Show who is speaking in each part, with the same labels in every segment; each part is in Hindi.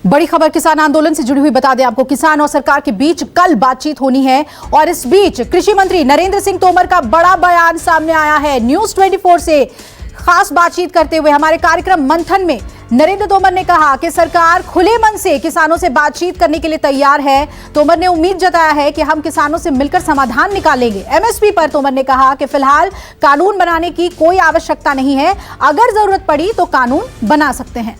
Speaker 1: बड़ी खबर किसान आंदोलन से जुड़ी हुई बता दें आपको, किसान और सरकार के बीच कल बातचीत होनी है और इस बीच कृषि मंत्री नरेंद्र सिंह तोमर का बड़ा बयान सामने आया है। न्यूज 24 से खास बातचीत करते हुए हमारे कार्यक्रम मंथन में नरेंद्र तोमर ने कहा कि सरकार खुले मन से किसानों से बातचीत करने के लिए तैयार है। तोमर ने उम्मीद जताया है कि हम किसानों से मिलकर समाधान निकालेंगे। एमएसपी पर तोमर ने कहा कि फिलहाल कानून बनाने की कोई आवश्यकता नहीं है, अगर जरूरत पड़ी तो कानून बना सकते हैं।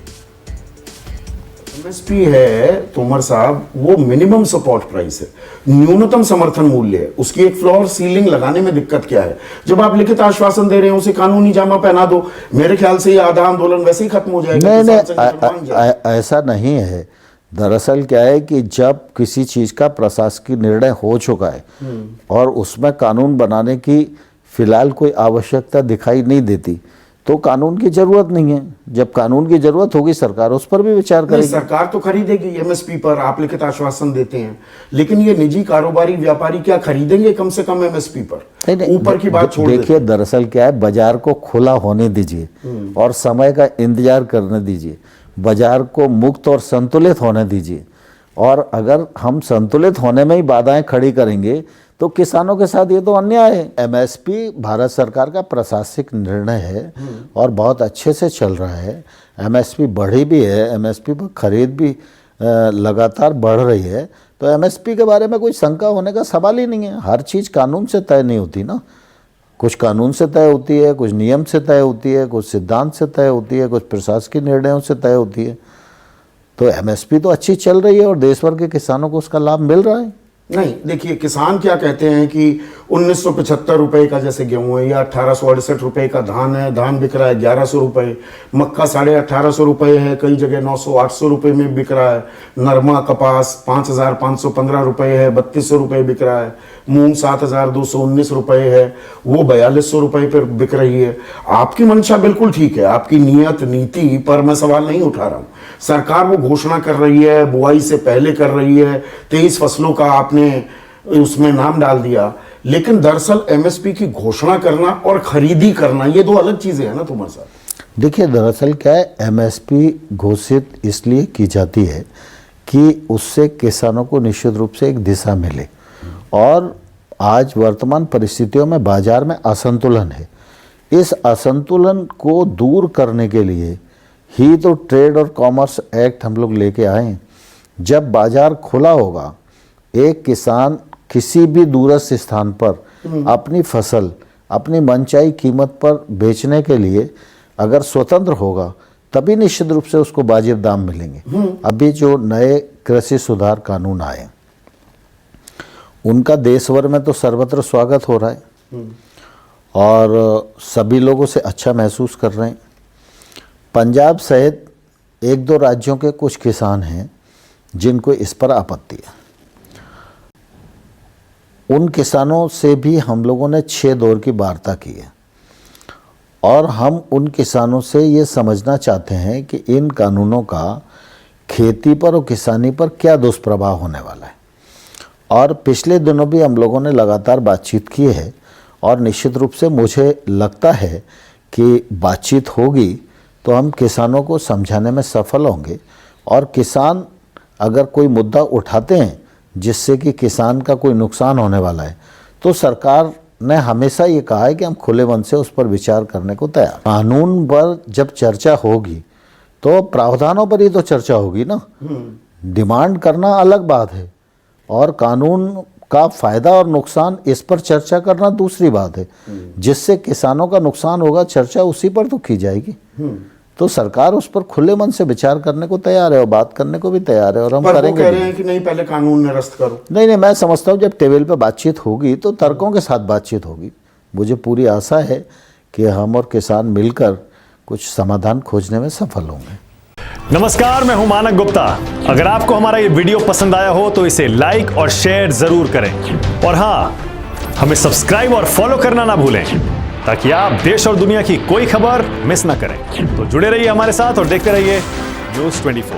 Speaker 2: एमएसपी है तोमर साहब, वो मिनिमम सपोर्ट प्राइस है, न्यूनतम समर्थन मूल्य है। उसकी एक फ्लोर सीलिंग लगाने में दिक्कत क्या है? जब आप लिखित आश्वासन दे रहे हैं उसे कानूनी जामा पहना दो। मेरे ख्याल से ये आधा आंदोलन वैसे ही खत्म हो जाएगा।
Speaker 3: नहीं, ऐसा नहीं है। दरअसल क्या है कि जब किसी चीज का प्रशासकीय निर्णय हो चुका है और उसमें कानून बनाने की फिलहाल कोई आवश्यकता दिखाई नहीं देती तो कानून की जरूरत नहीं है। जब कानून की जरूरत होगी सरकार उस पर भी विचार करेगी।
Speaker 2: सरकार तो खरीदेगी एमएसपी पर, आप लिखित आश्वासन देते हैं, लेकिन ये निजी कारोबारी व्यापारी क्या खरीदेंगे कम से कम एमएसपी पर? ऊपर की बात छोड़
Speaker 3: देखिए, दरअसल क्या है, बाजार को खुला होने दीजिए और समय का इंतजार करने दीजिए, बाजार को मुक्त और संतुलित होने दीजिए। और अगर हम संतुलित होने में ही बाधाएं खड़ी करेंगे तो किसानों के साथ ये तो अन्याय है। एमएसपी भारत सरकार का प्रशासनिक निर्णय है और बहुत अच्छे से चल रहा है। एमएसपी बढ़ी भी है, एमएसपी पर खरीद भी लगातार बढ़ रही है, तो एमएसपी के बारे में कोई शंका होने का सवाल ही नहीं है। हर चीज़ कानून से तय नहीं होती ना, कुछ कानून से तय होती है, कुछ नियम से तय होती है, कुछ सिद्धांत से तय होती है, कुछ प्रशासकीय निर्णयों से तय होती है। तो एमएसपी तो अच्छी चल रही है और देश भर के किसानों को उसका लाभ मिल रहा है।
Speaker 2: नहीं, देखिए, किसान क्या कहते हैं कि 1975 रुपए का जैसे गेहूं है या 1868 रुपए का धान है, धान बिक रहा है 1100 रुपए, मक्का 1850 रुपए है, कई जगह 900-800 रुपए में बिक रहा है, नरमा कपास 5515 रुपए है, 3200 रुपए बिक रहा है, मूंग 7219 रुपए है, वो 4200 रुपए पर बिक रही है। आपकी मंशा बिल्कुल ठीक है, आपकी नियत नीति पर मैं सवाल नहीं उठा रहा हूं। सरकार वो घोषणा कर रही है, बुआई से पहले कर रही है, 23 फसलों का आपने उसमें नाम डाल दिया, लेकिन दरअसल एमएसपी की घोषणा करना और खरीदी करना ये दो अलग चीजें हैं ना तुम्हारे साथ।
Speaker 3: देखिए, दरअसल क्या है, एमएसपी घोषित इसलिए की जाती है कि उससे किसानों को निश्चित रूप से एक दिशा मिले। और आज वर्तमान परिस्थितियों में बाजार में असंतुलन है, इस असंतुलन को दूर करने के लिए ही तो ट्रेड और कॉमर्स एक्ट हम लोग लेके आए। जब बाजार खुला होगा, एक किसान किसी भी दूरस्थ स्थान पर अपनी फसल अपनी मनचाही कीमत पर बेचने के लिए अगर स्वतंत्र होगा तभी निश्चित रूप से उसको वाजिब दाम मिलेंगे। अभी जो नए कृषि सुधार कानून आए उनका देश भर में तो सर्वत्र स्वागत हो रहा है और सभी लोगों से अच्छा महसूस कर रहे हैं। पंजाब सहित 1-2 राज्यों के कुछ किसान हैं जिनको इस पर आपत्ति है। उन किसानों से भी हम लोगों ने 6 दौर की वार्ता की है और हम उन किसानों से ये समझना चाहते हैं कि इन कानूनों का खेती पर और किसानी पर क्या दुष्प्रभाव होने वाला है। और पिछले दिनों भी हम लोगों ने लगातार बातचीत की है और निश्चित रूप से मुझे लगता है कि बातचीत होगी तो हम किसानों को समझाने में सफल होंगे। और किसान अगर कोई मुद्दा उठाते हैं जिससे कि किसान का कोई नुकसान होने वाला है तो सरकार ने हमेशा ये कहा है कि हम खुले मन से उस पर विचार करने को तैयार। कानून पर जब चर्चा होगी तो प्रावधानों पर ही तो चर्चा होगी ना। डिमांड करना अलग बात है और कानून का फायदा और नुकसान इस पर चर्चा करना दूसरी बात है। जिससे किसानों का नुकसान होगा चर्चा उसी पर तो की जाएगी। तो सरकार उस पर खुले मन से विचार करने को तैयार है और बात करने को भी तैयार है और हम करेंगे।
Speaker 2: कह रहे हैं कि नहीं, पहले कानून निरस्त करो।
Speaker 3: नहीं, मैं समझता हूँ जब टेबल पे बातचीत होगी तो तर्कों के साथ बातचीत होगी। मुझे पूरी आशा है कि हम और किसान मिलकर कुछ समाधान खोजने में सफल होंगे।
Speaker 4: नमस्कार, मैं हूं मानक गुप्ता। अगर आपको हमारा ये वीडियो पसंद आया हो तो इसे लाइक और शेयर जरूर करें और हाँ, हमें सब्सक्राइब और फॉलो करना ना भूलें ताकि आप देश और दुनिया की कोई खबर मिस ना करें। तो जुड़े रहिए हमारे साथ और देखते रहिए न्यूज़ 24।